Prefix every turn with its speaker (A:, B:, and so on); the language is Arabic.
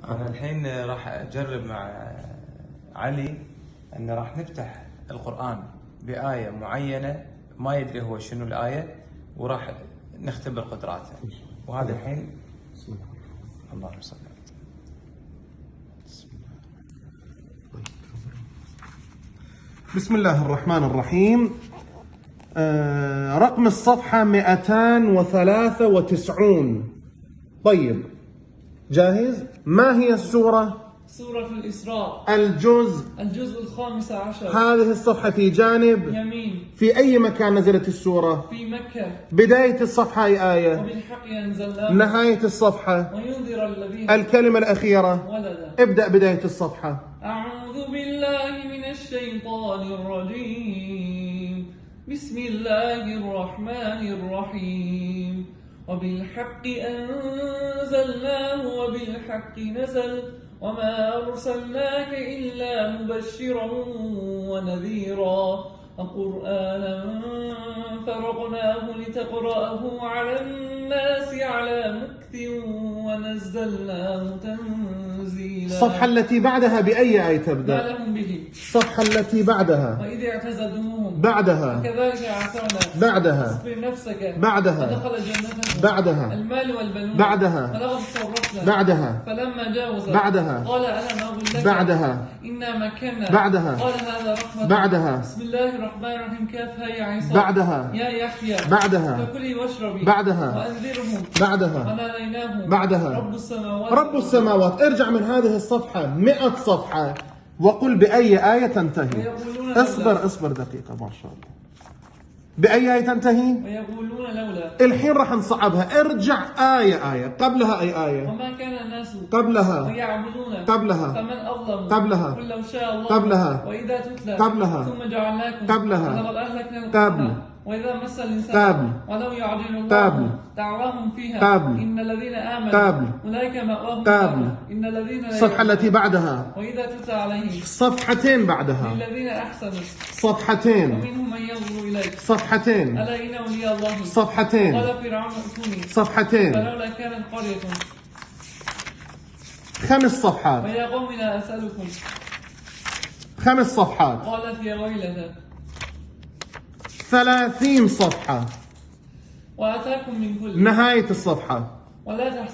A: أنا الحين راح أجرب مع علي أن راح نفتح القرآن بآية معينة ما يدري هو شنو الآية، وراح نختبر قدراته. وهذا الحين اللهم صل على
B: بسم الله الرحمن الرحيم. رقم الصفحة 293. طيب جاهز؟ ما هي السورة؟
C: سورة الإسراء.
B: الجزء
C: 15.
B: هذه الصفحة في جانب
C: يمين.
B: في أي مكان نزلت السورة؟
C: في مكة.
B: بداية الصفحة أي آية؟
C: وبالحق أنزلناه.
B: نهاية الصفحة؟
C: وينذر الذين
B: الكلمة الأخيرة؟
C: ولدا.
B: ابدأ بداية الصفحة.
C: أعوذ بالله من الشيطان الرجيم. بسم الله الرحمن الرحيم. وبالحق أنزلناه وبالحق نزل وما أرسلناك إلا مبشرا ونذيرا وقرآنا فرقناه لتقرأه على الناس على مكث ونزلناه تنزيلا.
B: الصفحة التي بعدها بأي آية
C: ما
B: تبدأ؟
C: لهم به.
B: الصفحة التي بعدها
C: وإذ اعتزلتموهم
B: بعدها
C: وكذلك عثرنا.
B: بعدها
C: اصبر نفسك
B: بعدها
C: ودخل جنته
B: بعدها
C: المال والبنون
B: بعدها
C: ولقد صرفنا
B: بعدها
C: فلما جاوز
B: بعدها
C: قال ألم أقل لك
B: بعدها
C: إنا مكنا
B: بعدها
C: قال هذا رحمة
B: بعدها
C: بسم الله الرحمن الرحيم كافها يا عصام
B: بعدها
C: يا يحيى
B: بعدها
C: فكلي واشربي
B: بعدها
C: وأنذرهم
B: بعدها
C: وناديناهم
B: بعدها
C: رب السماوات.
B: ارجع من هذه الصفحة 100 صفحة وقل بأي آية تنتهي. اصبر دقيقة ما شاء الله. بأي آية تنتهي؟
C: ويقولون لولا.
B: الحين راح نصعبها. ارجع آية قبلها أي آية؟
C: وما كان الناس
B: قبلها
C: ويعبدون
B: قبلها
C: فمن أظلم
B: قبلها
C: قل لو شاء الله
B: قبلها
C: وإذا تتلى
B: قبلها
C: ثم جعلناكم
B: قبلها
C: ولقد أهلكنا
B: قبل
C: وإذا مس الإنسان
B: قبل
C: ولو يعجل الله
B: قبل
C: دعواهم فيها
B: قبل
C: إن الذين آمنوا
B: قبل
C: أولئك مأواهم
B: قبل
C: إن الذين لا
B: الصفحة التي بعدها
C: وإذا تتلى عليهم
B: صفحتين بعدها
C: للذين أحسنوا
B: صفحتين
C: ومنهم من ينظر إليك
B: صفحتين
C: ألا إن أولياء الله
B: صفحتين
C: قال فرعون ائتوني
B: صفحتين
C: فلولا كانت قرية
B: 5 صفحات
C: ويا قوم لا أسألكم
B: 5 صفحات
C: قالت يا ويلتى
B: 30 صفحة
C: وآتاكم من كل
B: نهاية الصفحة.
C: ولا تحسبوا